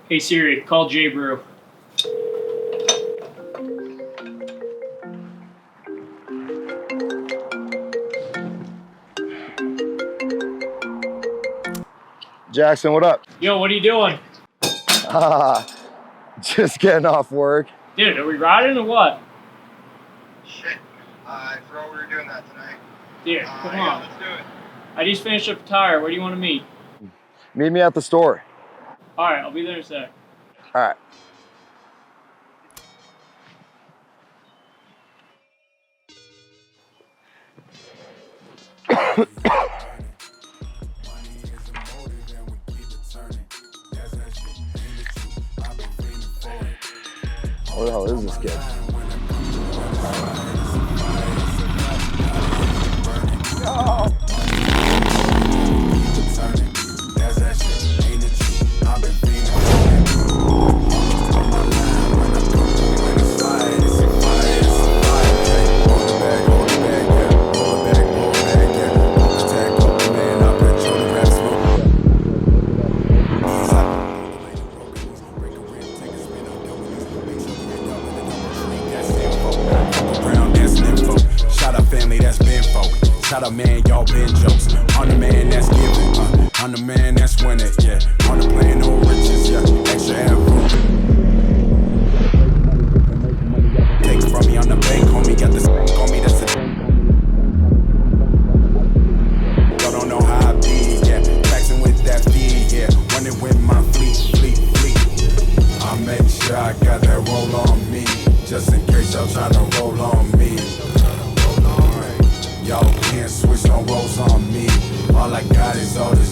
Hey Siri, call J-Brew. Jaxen, what up? Yo, what are you doing? Just getting off work. Dude, are we riding or what? Shit. I forgot we were doing that tonight. Dude, come on. Yeah, let's do it. I just finished up a tire. Where do you want to meet? Meet me at the store. Alright, I'll be there in a sec. All right. What the hell is this kid? Shout out, man, y'all been jokes. I'm the man that's giving, I'm the man that's winning, yeah. On the plane, no riches, yeah. Extra ample. Take from me on the bank, homie. Got this on me, that's the. Y'all don't know how I be, yeah. Jaxen with that feed, yeah. Running with my fleet. I make sure I got that roll on me, just in case y'all try to roll on me. Y'all can't switch no roles on me. All I got is all this